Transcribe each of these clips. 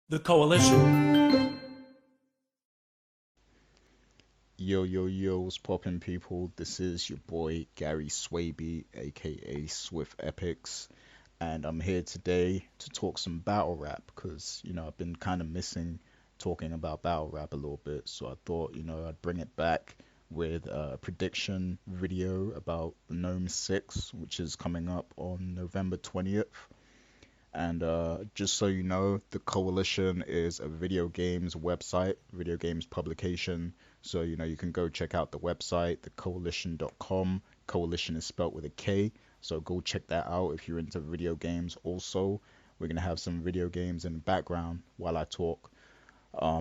The Koalition. Yo, yo, yo, what's poppin', people? This is your boy Gary Swaby, aka Swift Epics, and I'm here today to talk some battle rap because, I've been kind of missing talking about battle rap a little bit, so I thought, I'd bring it back with a prediction video about NOME 6, which is coming up on November 20th. And just so you know, the Koalition is a video games website, video games publication. So, you can go check out the website, thecoalition.com. Coalition is spelled with a K. So go check that out if you're into video games. Also, we're going to have some video games in the background while I talk.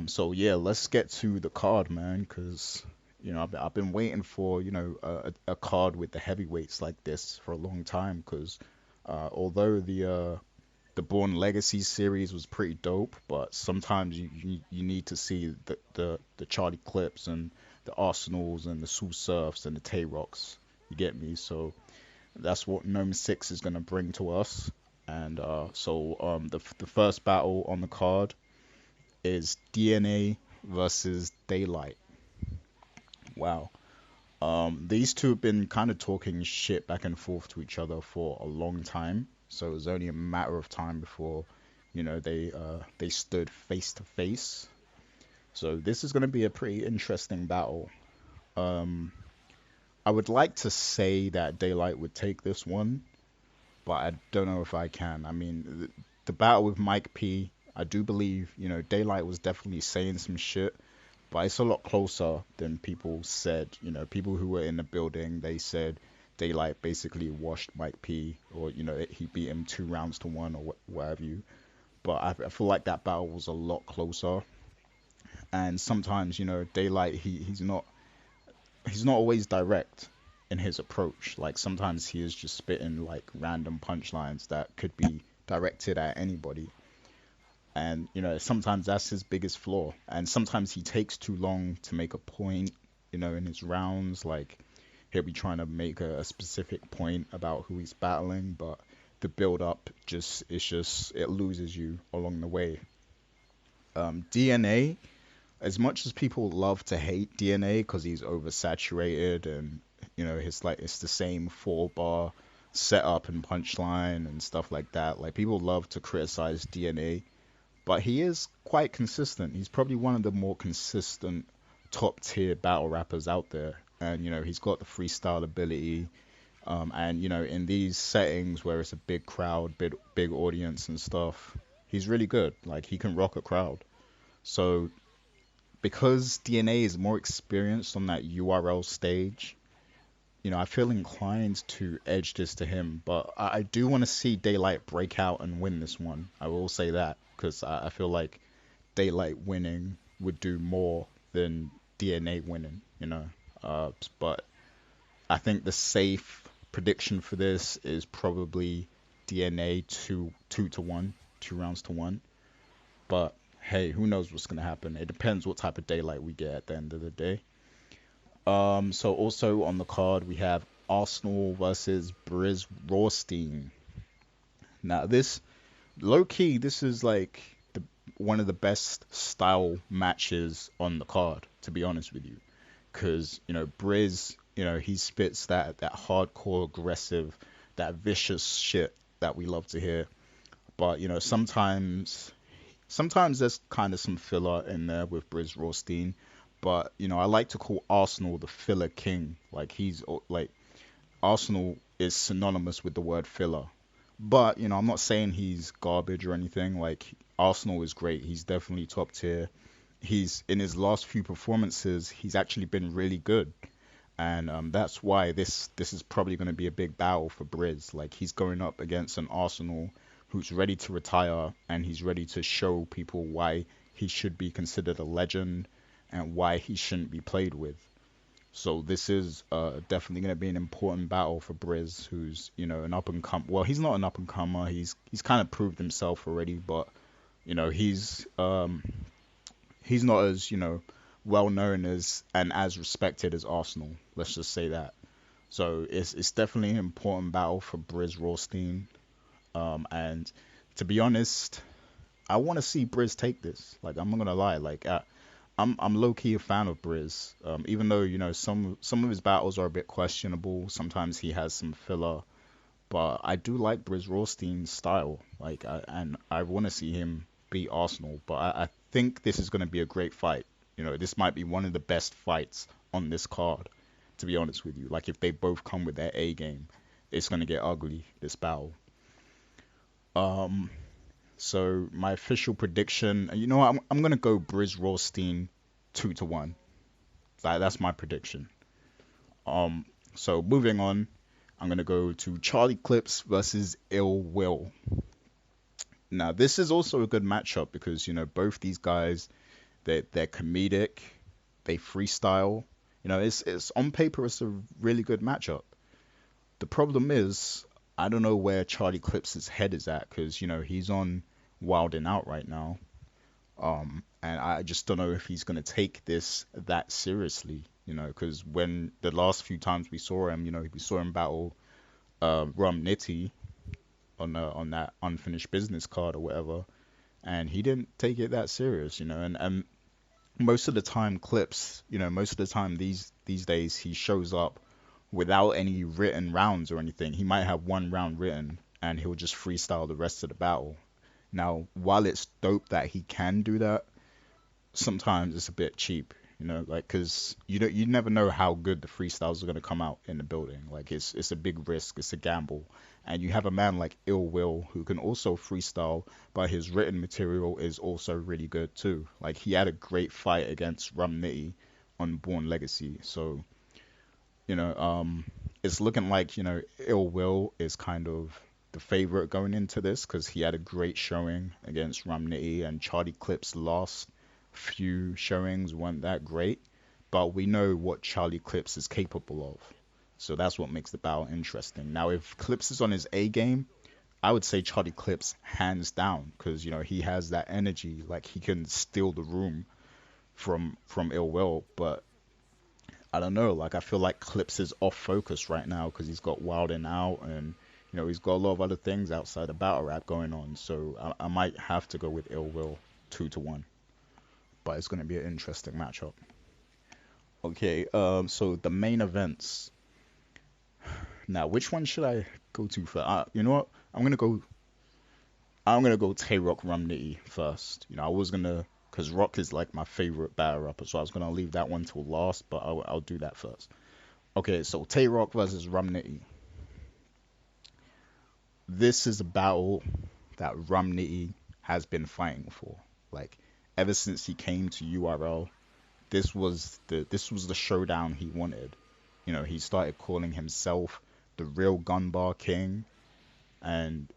So yeah, let's get to the card, man, because, I've been waiting for, a card with the heavyweights like this for a long time because although the Born Legacy series was pretty dope, but sometimes you need to see the Charlie Clips and the Arsenals and the Tsu Surfs and the Tay Rocs. You get me? So that's what NOME 6 is gonna bring to us. And the first battle on the card is DNA versus Daylyt. Wow. These two have been kind of talking shit back and forth to each other for a long time. So it was only a matter of time before, they stood face to face. So this is going to be a pretty interesting battle. Um, I would like to say that Daylyt would take this one, but I don't know if I can. I mean, the battle with Mike P, I do believe, Daylyt was definitely saying some shit, but it's a lot closer than people said. People who were in the building, they said Daylyt basically washed Mike P, or he beat him 2 rounds to 1 or what have you. But I feel like that battle was a lot closer. And sometimes, Daylyt he's not always direct in his approach. Like sometimes he is just spitting like random punchlines that could be directed at anybody. And sometimes that's his biggest flaw. And sometimes he takes too long to make a point, in his rounds. Like he'll be trying to make a specific point about who he's battling, but the build up it loses you along the way. DNA, as much as people love to hate DNA because he's oversaturated and it's the same 4 bar setup and punchline and stuff like that. Like people love to criticize DNA, but he is quite consistent. He's probably one of the more consistent top tier battle rappers out there. And he's got the freestyle ability. And in these settings where it's a big crowd, big audience and stuff, he's really good. Like he can rock a crowd. So because DNA is more experienced on that URL stage, I feel inclined to edge this to him. But I do want to see Daylyt break out and win this one. I will say that because I feel like Daylyt winning would do more than DNA winning. But I think the safe prediction for this is probably DNA 2-1, 2 rounds to 1. But hey, who knows what's gonna happen? It depends what type of Daylyt we get at the end of the day. So also on the card we have Arsonal versus Brizz Rawsteen. Now this low key, this is like one of the best style matches on the card, to be honest with you. Because Brizz, he spits that hardcore aggressive, that vicious shit that we love to hear. But sometimes there's kind of some filler in there with Brizz Rawsteen. But I like to call Arsonal the filler king. Like like Arsonal is synonymous with the word filler. But I'm not saying he's garbage or anything. Like Arsonal is great. He's definitely top tier. He's in his last few performances, he's actually been really good. And that's why this is probably going to be a big battle for Brizz. Like he's going up against an Arsonal who's ready to retire and he's ready to show people why he should be considered a legend and why he shouldn't be played with. So this is definitely going to be an important battle for Brizz, who's an up and come. Well, he's not an up and comer. He's kind of proved himself already, but he's not as well known as and as respected as Arsonal. Let's just say that. So it's definitely an important battle for Brizz Rawsteen. And to be honest, I want to see Brizz take this. Like, I'm not gonna lie. Like, I'm low key a fan of Brizz. Even though some of his battles are a bit questionable. Sometimes he has some filler, but I do like Brizz Rawsteen's style. Like, and I want to see him beat Arsonal. But I think this is gonna be a great fight. This might be one of the best fights on this card. To be honest with you, like if they both come with their A game, it's gonna get ugly. This battle. Um, So my official prediction, what, I'm gonna go Brizz Rawsteen 2-1. That's my prediction. Um, so moving on, I'm gonna go to Charlie Clips versus Ill Will. Now this is also a good matchup because both these guys, they're comedic, they freestyle. It's on paper it's a really good matchup. The problem is I don't know where Charlie Clips' head is at because he's on wilding out right now. And I just don't know if he's gonna take this that seriously, because when the last few times we saw him, we saw him battle Rum Nitty on that unfinished business card or whatever, and he didn't take it that serious, and most of the time most of the time these days he shows up without any written rounds or anything. He might have one round written and he'll just freestyle the rest of the battle. Now, while it's dope that he can do that, sometimes it's a bit cheap, like because you never know how good the freestyles are gonna come out in the building. Like it's a big risk, it's a gamble, and you have a man like Ill Will who can also freestyle, but his written material is also really good too. Like he had a great fight against Rum Nitty on Born Legacy, so it's looking like Ill Will is kind of the favorite going into this because he had a great showing against Rum Nitty, and Charlie Clips' last few showings weren't that great, but we know what Charlie Clips is capable of, so that's what makes the battle interesting. Now, if Clips is on his A game, I would say Charlie Clips hands down because he has that energy, like he can steal the room from Ill Will, but I don't know. Like I feel like Clips is off focus right now because he's got Wilding Out and he's got a lot of other things outside of battle rap going on. So I might have to go with Ill Will 2-1. But it's going to be an interesting matchup. Okay. So the main events. Now, which one should I go to first? You know what? I'm gonna go Tay Roc Rum Nitty first. I was gonna, because Rock is like my favorite battle rapper, so I was gonna leave that one till last, but I'll do that first. Okay, so Tay Roc versus Rum Nitty. This is a battle that Rum Nitty has been fighting for. Like ever since he came to URL, this was the showdown he wanted. He started calling himself the real gun bar king, and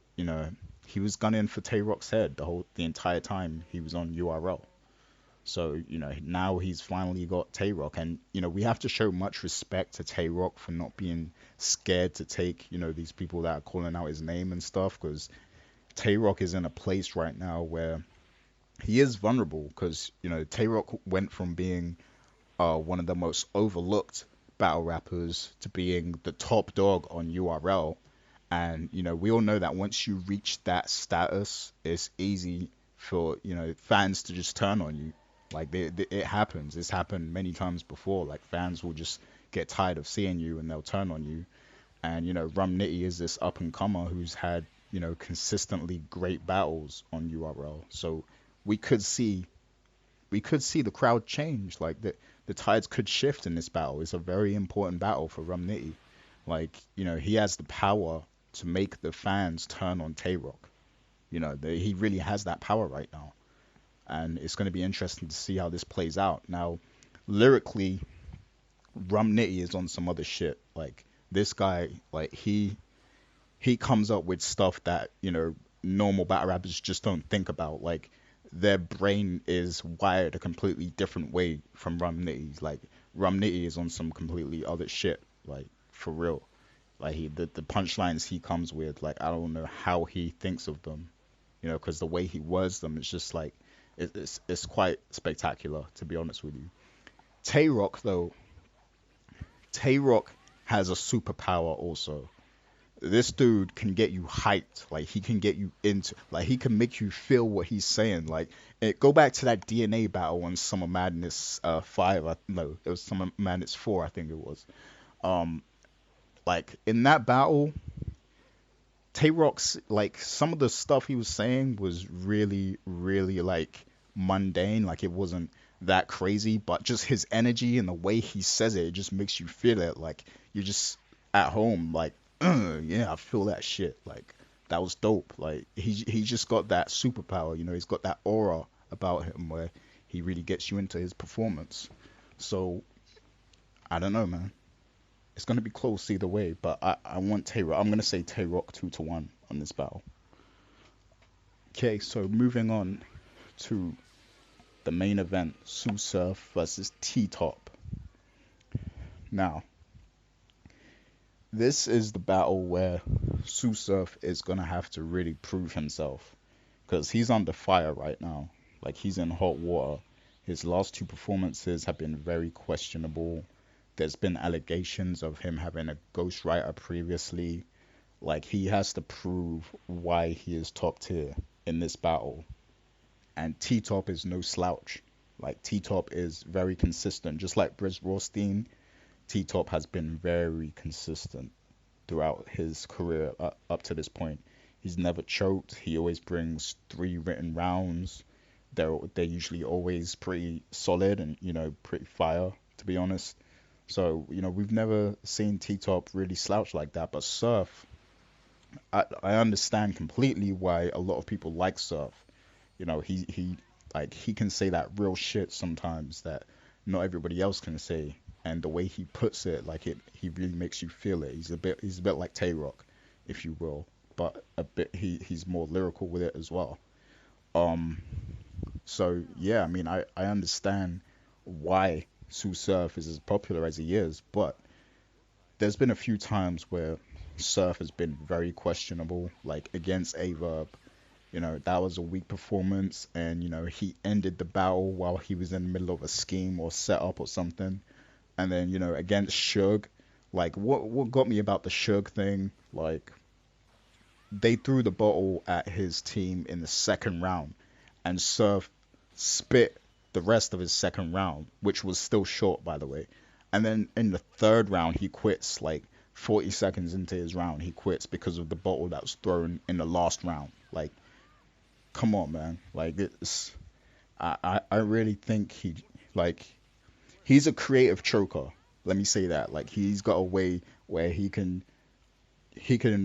he was gunning for Tay Roc's head the entire time he was on URL. So now he's finally got Tay Roc, and we have to show much respect to Tay Roc for not being scared to take these people that are calling out his name and stuff, because Tay Roc is in a place right now where he is vulnerable, because Tay Roc went from being one of the most overlooked battle rappers to being the top dog on URL. And we all know that once you reach that status, it's easy for fans to just turn on you. Like it happens. It's happened many times before. Like fans will just get tired of seeing you and they'll turn on you. And Rum Nitty is this up and comer who's had consistently great battles on URL. So we could see the crowd change. Like the tides could shift in this battle. It's a very important battle for Rum Nitty. Like he has the power to make the fans turn on Tay Roc. He really has that power right now. And it's going to be interesting to see how this plays out. Now, lyrically, Rum Nitty is on some other shit. Like, this guy, like, he comes up with stuff that, normal battle rappers just don't think about. Like, their brain is wired a completely different way from Rum Nitty's. Like, Rum Nitty is on some completely other shit. Like, for real. Like, the punchlines he comes with, like, I don't know how he thinks of them. Because the way he words them, it's just like, it's quite spectacular, to be honest with you. Tay Roc, though, Tay Roc has a superpower also. This dude can get you hyped. Like he can get you into. Like he can make you feel what he's saying. Like go back to that DNA battle on Summer Madness 5. No, it was Summer Madness 4. I think it was. Um, like in that battle, Tay Roc's like some of the stuff he was saying was really, really like mundane. Like it wasn't that crazy, but just his energy and the way he says it, it just makes you feel it. Like you're just at home, like, yeah, I feel that shit. Like that was dope. Like he just got that superpower. You know, he's got that aura about him where he really gets you into his performance. So I don't know, man. It's gonna be close either way, but I want Tay Roc. I'm gonna say Tay Roc 2-1 on this battle. Okay, so moving on to the main event, Tsu Surf versus T-Top. Now, this is the battle where Tsu Surf is gonna have to really prove himself, because he's under fire right now. Like he's in hot water. His last two performances have been very questionable. There's been allegations of him having a ghostwriter previously. Like he has to prove why he is top tier in this battle. And T-Top is no slouch. Like T-Top is very consistent. Just like Brizz Rawsteen, T-Top has been very consistent throughout his career up to this point. He's never choked. He always brings 3 written rounds. They're usually always pretty solid and, you know, pretty fire, to be honest. So, you know, we've never seen T-Top really slouch like that. But Surf, I understand completely why a lot of people like Surf. You know, he can say that real shit sometimes that not everybody else can say. And the way he puts it, like he really makes you feel it. He's a bit like Tay Roc, if you will, but a bit he's more lyrical with it as well. So yeah, I mean, I understand why Tsu Surf is as popular as he is, but there's been a few times where Surf has been very questionable, like against Averb. You know, that was a weak performance, and you know, he ended the battle while he was in the middle of a scheme or setup or something. And then, you know, against Suge, like what got me about the Suge thing, like they threw the bottle at his team in the second round, and Surf spit the rest of his second round, which was still short, by the way. And then in the third round, he quits, like 40 seconds into his round, he quits because of the bottle that was thrown in the last round. Like, come on, man. Like, I really think he's a creative choker. Let me say that. Like, he's got a way where he can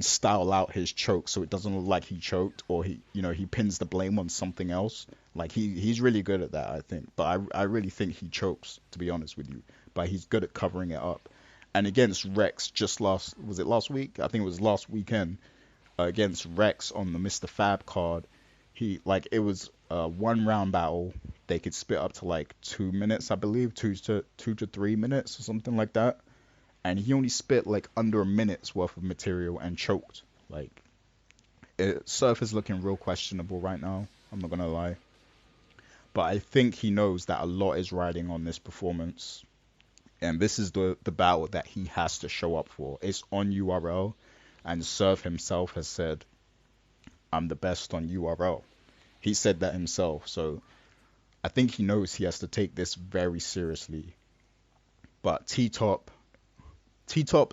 style out his choke so it doesn't look like he choked, or he pins the blame on something else. Like he's really good at that, I think. But I really think he chokes, to be honest with you. But he's good at covering it up. And against Rex was it last week? I think it was last weekend, against Rex on the Mr. Fab card. It was a 1 round battle. They could split up to like 2 minutes, I believe, 2 to 3 minutes or something like that. And he only spit like under a minute's worth of material and choked. Like, Surf is looking real questionable right now. I'm not gonna lie. But I think he knows that a lot is riding on this performance. And this is the battle that he has to show up for. It's on URL. And Surf himself has said, I'm the best on URL. He said that himself. So I think he knows he has to take this very seriously. But T-Top,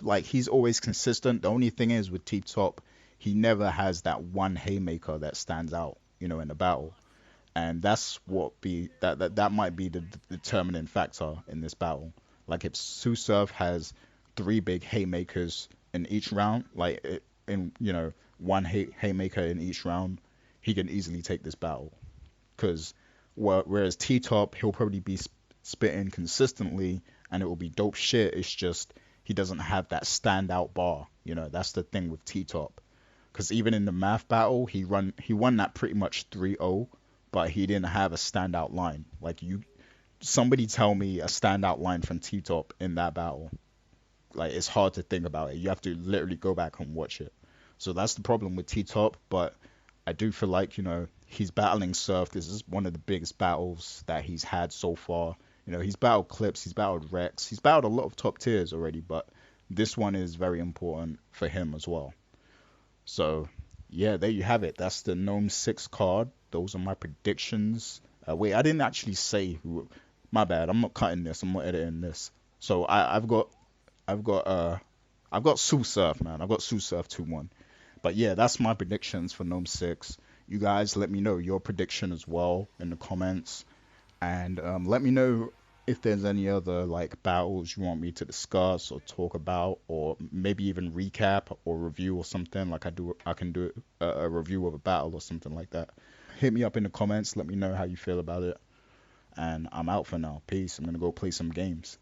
like, he's always consistent. The only thing is with T-Top, he never has that one haymaker that stands out, you know, in the battle. And that's that might be the determining factor in this battle. Like if Tsu Surf has 3 big haymakers in each round, like one haymaker in each round, he can easily take this battle. Because whereas T-Top, he'll probably be spitting consistently and it will be dope shit. It's just he doesn't have that standout bar. You know, that's the thing with T-Top. Because even in the math battle, he won that pretty much 3-0, but he didn't have a standout line. Like somebody tell me a standout line from T-Top in that battle. Like, it's hard to think about it. You have to literally go back and watch it. So that's the problem with T-Top. But I do feel like, you know, he's battling Surf. This is one of the biggest battles that he's had so far. You know, he's battled Clips, he's battled Rex, he's battled a lot of top tiers already, but this one is very important for him as well. So yeah, there you have it. That's the Gnome 6 card. Those are my predictions. Wait, I didn't actually say who. My bad. I'm not cutting this. I'm not editing this. So I've got I've got Tsu Surf, man. I've got Tsu Surf 2-1. But yeah, that's my predictions for Gnome 6. You guys let me know your prediction as well in the comments. And let me know if there's any other like battles you want me to discuss or talk about, or maybe even recap or review or something. Like I can do a review of a battle or something like that. Hit me up in the comments. Let me know how you feel about it. And I'm out for now. Peace. I'm gonna go play some games.